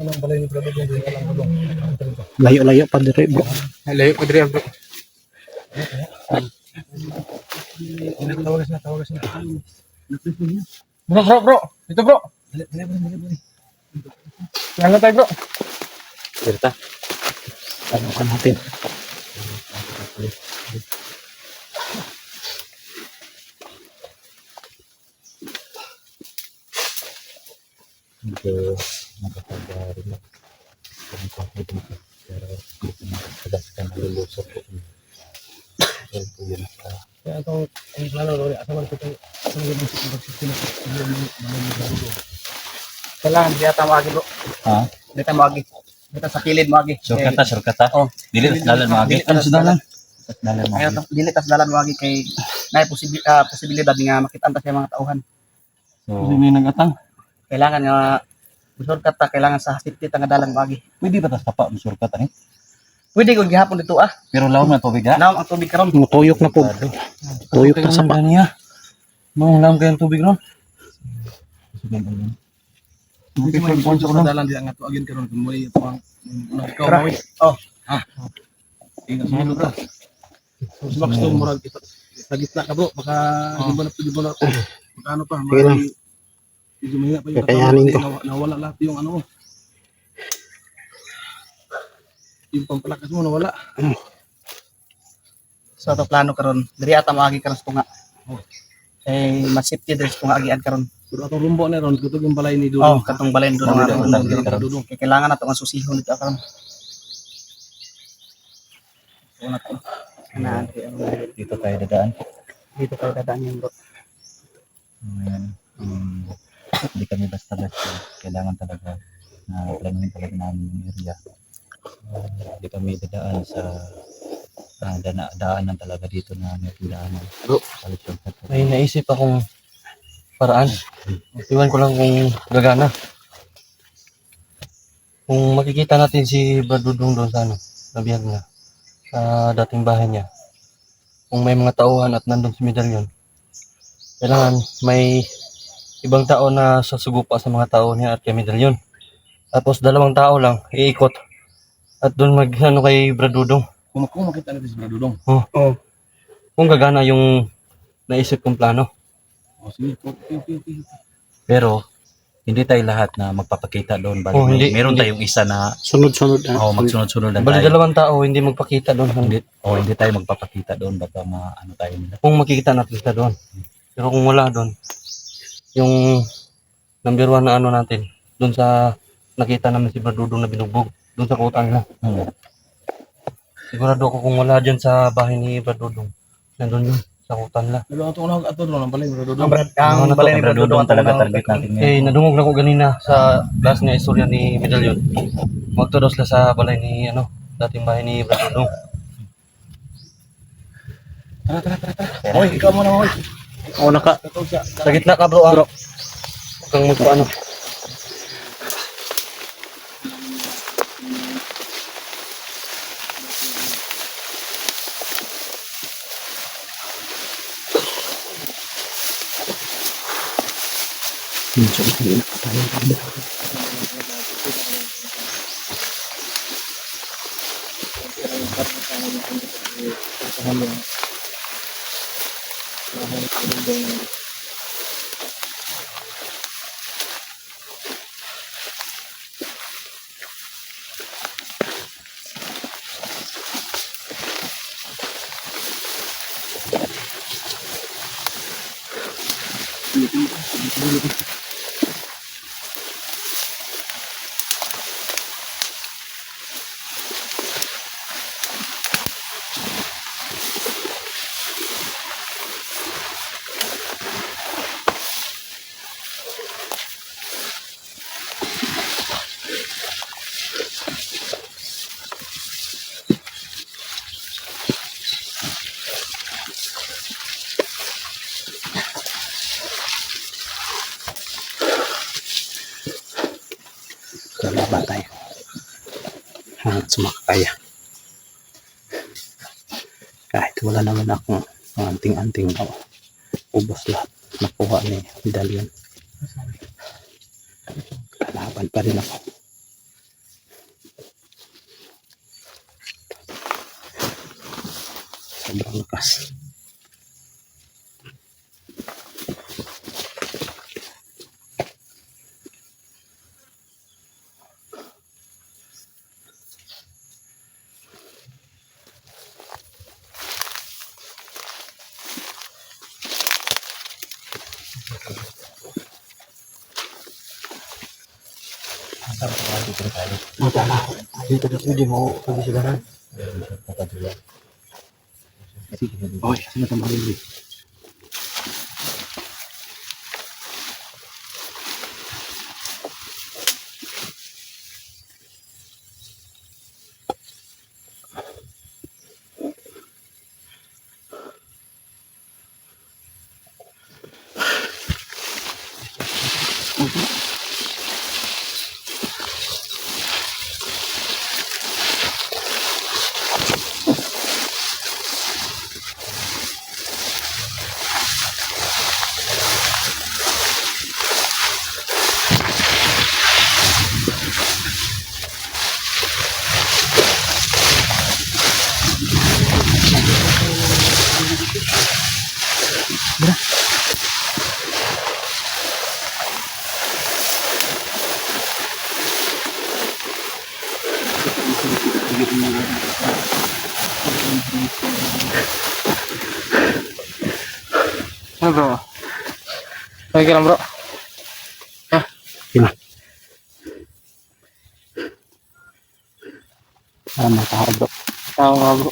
ng balay ni Brado kung ka lang bro. Layo-layo pa dire bro. Layo pa dire bro. Tawagas na. Bro. Ito bro. Dali. Yan tayo bro. Dirta. Ano kan natin? Ito nakapag-relax. Pero kadaskan nalulusok po. So, yun. Kaya itong plano rin, asaman ko itong system. Kailangan, di ata magi bro. Ha? Di ata magi. Di ata sa kilid magi. Shortcut ta. Oh. Dili tas dalan magi. Ano sa dalan? Dalan Kaya magi. dili tas dalan magi kay na posibilidad nga makita ta sa mga tauhan. So, may nagatang. Kailangan nga shortcut ta, kailangan sa safety ta nga dalan magi. Pwede ba tas tapa mo shortcut ani? Pwede kung gihapon dito Pero lawom na tubig ha. Naam ang tubig karon. Tuyok na po. Tuyok na sa pa niya. Mong lam kay tubig ron. Okay, may point sa dalan di nga tuagin karon kung mo ito ang ikaw mawi. Oh. Ingat sa lugar. So box to murag ito. Sa gitna ka bro, baka di ba na baka ano pa, medyo mahina pa yung kakayanin ko. Nawala lahat yung ano mo. Yung pampalakas mo nawala. So ito plano karon, diri ata maagi karon sa tunga. Eh masipti diri sa tunga agian karon. Pero atong rumbo na ron, kutog yung balay ni Dudong. Katong balay ni Dudong. Dudong. Kailangan nato ang susihon dito karon. So na to. Dito tayo dadaan. Dito tayo dadaan yung bro. Ayan. Hindi kami basta-basta. Kailangan talaga na planuhin talaga namin yung area. Hindi kami dadaan sa daanan talaga dito na may daanan. Bro, may naisip akong paraan. Iwan ko lang kung gagana. Kung makikita natin si Badudong doon sa sa biyag na sa dating bahay niya. Kung may mga tauhan at nandun si Medalyon, kailangan may ibang tao na sasugupa sa mga tao niya at kay Medalyon. Tapos 2 tao lang iikot at doon kay Bradudong. Kung makita natin si Bradudong. Oo. Kung gagana yung naisip kong plano. Okay. Pero hindi tayo lahat na magpapakita doon. Meron tayong isa na sunod-sunod. Magsunod-sunod lang Bali tayo. 2 tao hindi magpakita doon. Hindi tayo magpapakita doon. Baka ano tayo nila. Kung makikita natin sila doon. Pero kung wala doon, yung number 1 na ano natin, doon sa nakita namin si Bradudong na binugbog, doon sa kutan na. Sigurado ako kung wala dyan sa bahay ni Bradudong, nandun yun, sa kutan na. Pero ito unang ato doon, ang balay ni Bradudong. Ang balay ni Bradudong talaga target natin ngayon. Nadungog na ko ganina sa class nga istorya ni Medalyon. Magtudos sila sa balay ni, dating bahay ni Bradudong. Tara. Hoy, ikaw muna, hoy. Una ka. Sa gitna ka, bro. Huwag kang magpaano. Laban tayo. Hanggat sumakaya. Kahit wala naman akong anting-anting na ubos lahat. Nakuha ni Medalyon. Laban pa rin ako. Sobrang lakas. Saan po nga dito tayo? Mata na. Dito na pwede mo pagisigaran. Papadula. Oy, sino itong mahuli? Ano bro? Okay ka lang bro? Sino? Mga tao bro. Tao nga bro.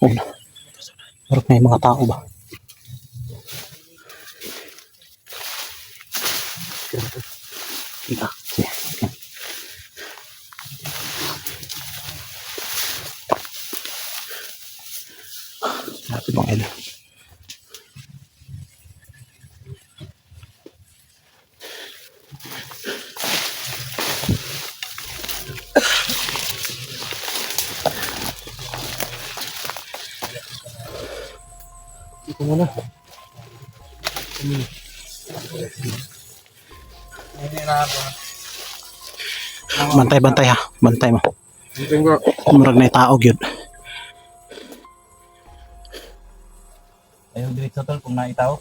Ayun. Parang may mga tao ba? Sige. Sabi bang ilo. Dito muna. Bantay ha. Bantay mo. Dito bro. Murag na tao gyud. Ayaw diretso tol kung naitaw.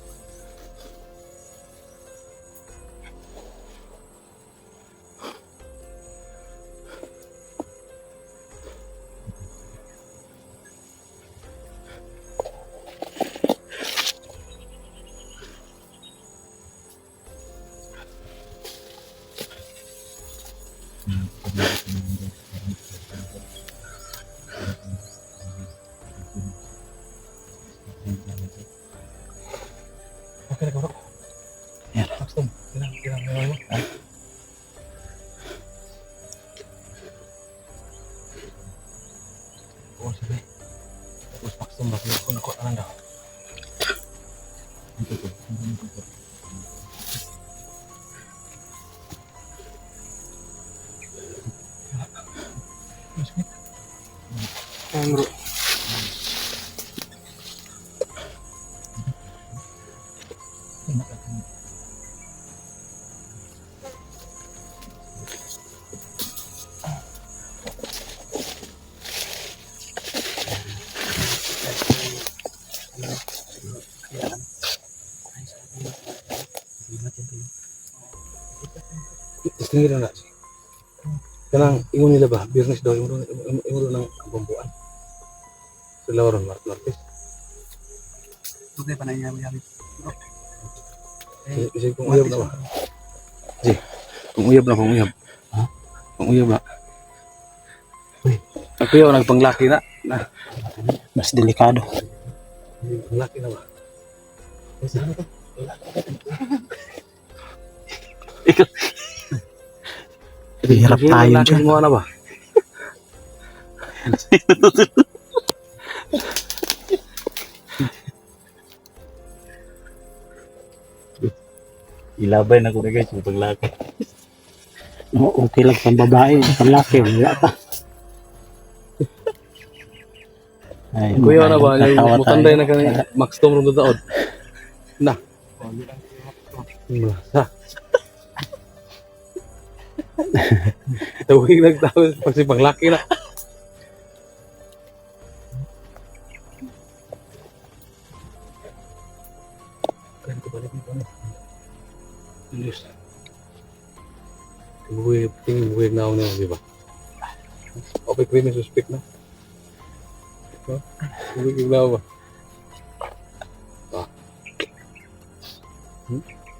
Okay na bro. Yan. Paxton. Ilang mo. Oo, sige. Tapos Paxton, bakit ko nakuha na lang daw. Ayan bro. Istingira na. Kanang ingon nila ba? Business daw. Ingon ng bambuan. Sila ron, Martes. Tutoy pa na yami-yami. Kasi kung uyab na ba? Sige. Kung uyab na, kung uyab. Ha? Kung uyab na. Uy. Ako yun, nagpanglaki na. Mas delikado. Panglaki na ba? Ay, saan ito? Ikaw. Hirap tayo dyan. Mo na ba? Ilabay na ko na guys yung paglaki. Oo, okay lang pang babae. Panlaki, wala pa. Ay, Kuya na ba? nagkatawa Mutanday tayo. na kami. Max Tom rin taon. Na. Sa. Tawag nagtapos kasi panglaki na. Kan ko balik nito ano. Yes. Tingin buhay na ako na, di ba? Okay, ko yung suspect na. Buhay na ako ba?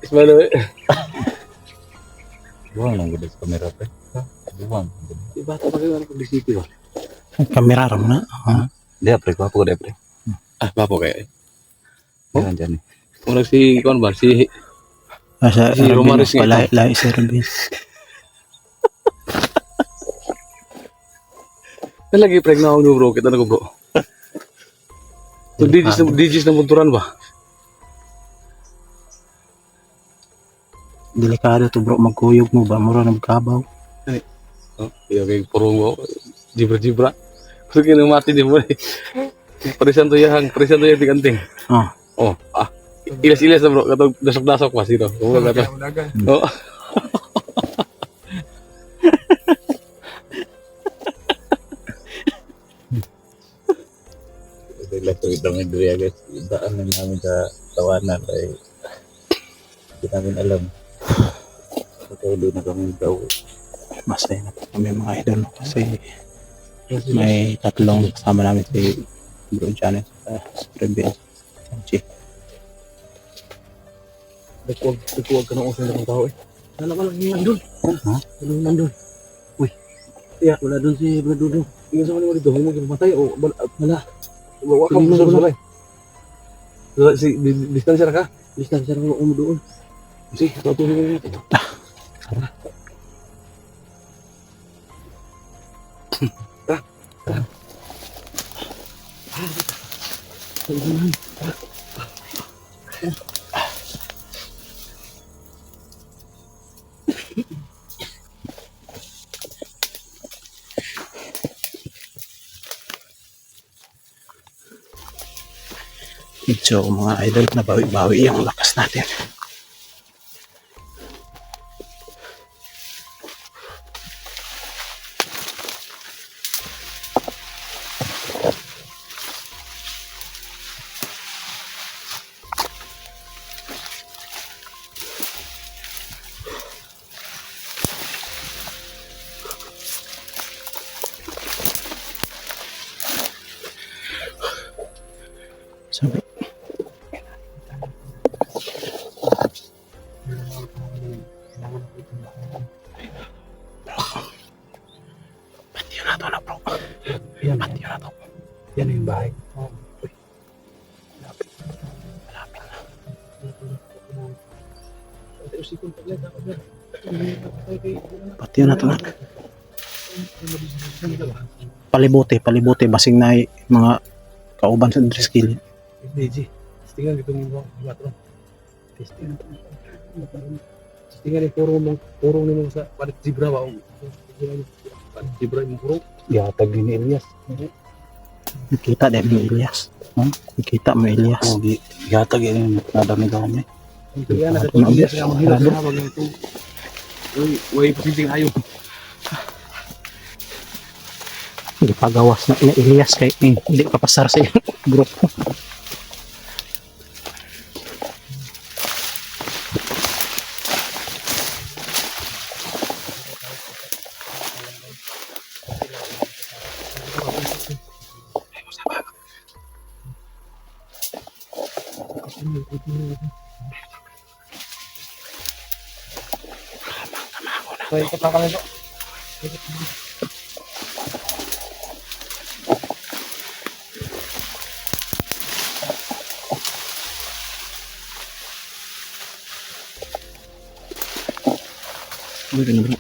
Ismalo eh. Buwan lang gud sa kamera pre. Buwan. Di ba ito pa kayo ano publicity ba? Kamera ram na. Dia pre ko dia pre. Ah, ba po kayo? Diyan diyan. Unang si, kung ba? Si Sa Si Romaris nga ito. Lahi si Robin. Nalagi pregna ako bro, kita na ko bro. So, digis na bunturan ba? Delikado to bro, magkuyog mo ba? Mura nagkabaw. Oh, iya kayak purong ko. Jibra-jibra. Kasi kinumati di mo eh. Parisan to yang tiganting. Ah. Oh, ilas-ilas na bro. Katong dasok-dasok pa sino. Kumula ka to. Oh. Bigla ko itong Andrea guys. Daan na namin sa tawanan ay hindi namin alam. Kaya doon na kami pauwi. Masaya na po kami mga idol kasi may tatlong kasama namin si Bro Janet sa Rebel. Chief. Nagkuwag ka ng usong ng tao eh. Wala ka lang yung nandun. Ha? Wala yung nandun. Uy. Kaya wala dun si Brad Dudong. Tingnan sa kanila dito. Huwag mo matay o wala. Wala ka mo sa sulay. Si distansya ka. Distansya ka mo doon. Sige, patuloy mo natin. So mga idol, nabawi-bawi yung lakas natin. So, patiyo na to na bro. Patiyo na to. Yan yung bahay. Malapit na. Patiyo na to na. Palibuti. Basing na mga kauban sa driskill. DJ, tingnan dito mo mga tro. Tingnan. Tingnan puro nimo sa palit zebra ba? Palit zebra yung puro. Yatag ni Elias. Kita deh mo Elias. Kita mo Elias. Oh, yatag yun nadami-dami. Yan na dito Elias nga mahirap na wag ito. Uy, positing ayo. Hindi pagawas na Elias kay hindi papasar sa iyong grupo. So, ikot lang kami ito. Ano bro?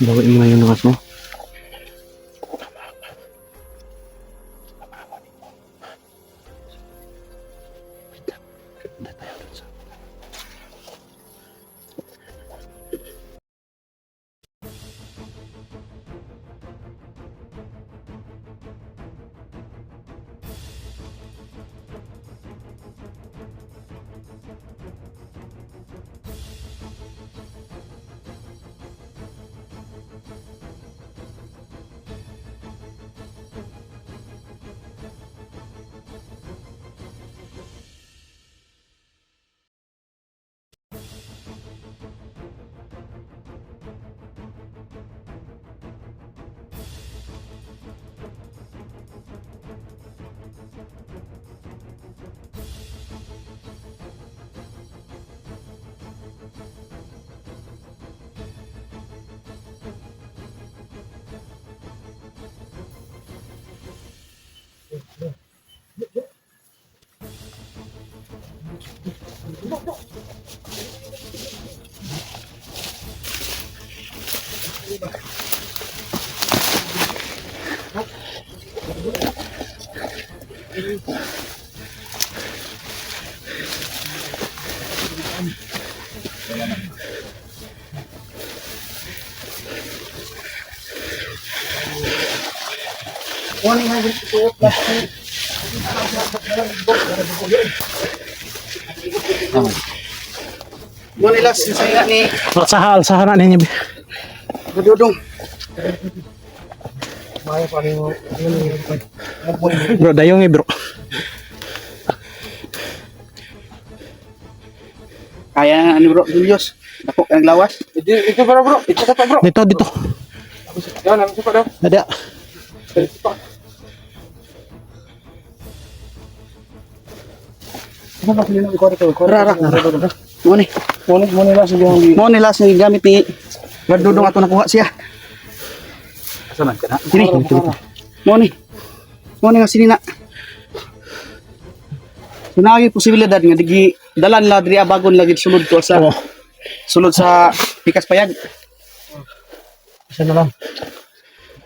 Bawain mo na yung lakas mo. Mo nila saya ni Alsahan na ninyo. Dudong. Bro, dayong bro. Kaya ano bro, Julius. Dako ang lawas. Ito bro. Ito pa bro. Dito. Yan, ano pa daw? Ada. Rarak. Mo ni last ni gamit ni Dudong ato nakuha siya. Asa man ka na? Sini. Mo ni nga sini na. Sunagi posibilidad nga digi dalan la diri abagon lagi sulod to sa sulod sa pikas payag. Isa na lang.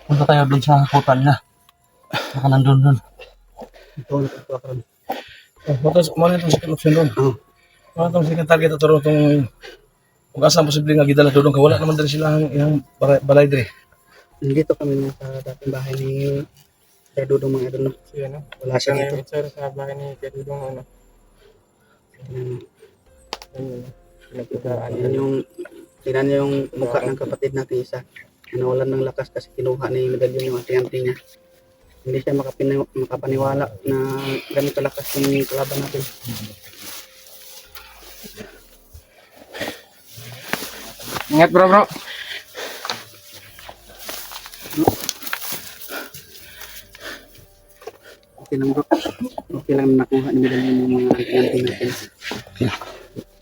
Punta tayo doon sa hotel na. Baka nandun doon. Matos mo na itong second option doon. Ano itong second target ito rin itong kung asa ang posibleng nga gidala doon ka wala naman dali sila ang balay diri. Dito kami sa dating bahay ni Dudong mga idol. Wala siya dito. Sa bahay ni Dudong ano. Tingnan niyo yung mukha ng kapatid natin isa. Nawalan ng lakas kasi kinuha ni medalyon yung ate-ante niya. Hindi siya makapaniwala na ganito kalakas yung kalaban natin. Ingat bro. Okay lang bro. Okay lang nakuha ni medalyon yung mga ate-ante natin.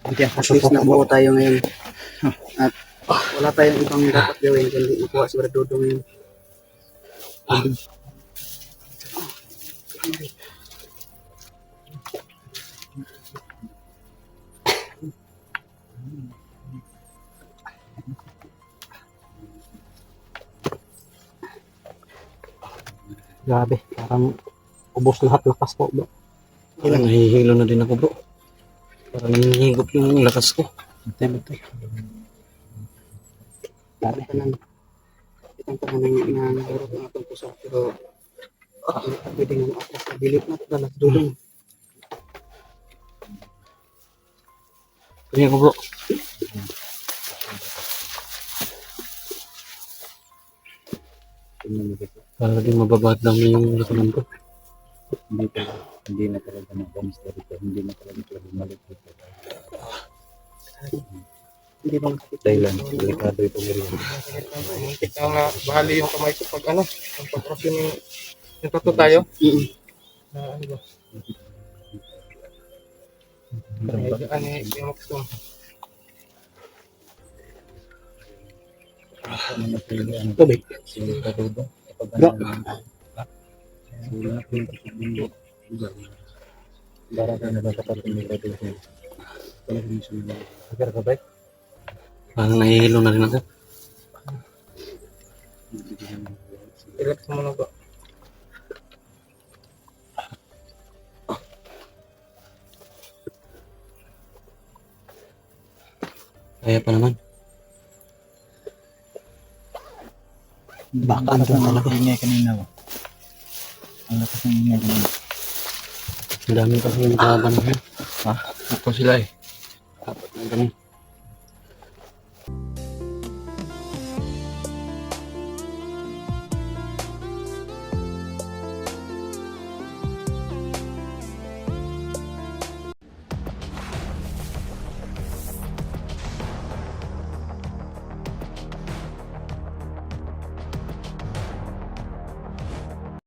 At least nabuo tayo ngayon. At wala tayong ibang dapat gawin kundi makuha si Brad Dudong ngayon. Grabe, parang ubos lahat lakas ko, bro. Parang nahihilo na din ako, bro. Parang hinihigop yung lakas ko. Bantay. Grabe ka lang. Itang pananang na nahurot ng atong puso. Pero hindi ka pwede nga maatras na dilit na ito na Dudong. Kaya ko, bro. Para di mababad lang yung lakanan ko. Hindi na talaga na-promise dito. Hindi na talaga bumalik dito. Hindi ba makikita? Thailand, delikado ito rin. Kita nga bahali yung kamay ko pag ano, ang pag-cross yung tattoo tayo. Ano ba? Ano yung maximum? Tubig. Bro. Parang nahihilo na rin ako. Relax mo na ba? Kaya pa naman. Baka andun talaga. Ingay kanina ba? Ang lakas ng ingay kanina. Ang dami kasi yung kalaban na yun. Ako sila eh. Dapat na ganun.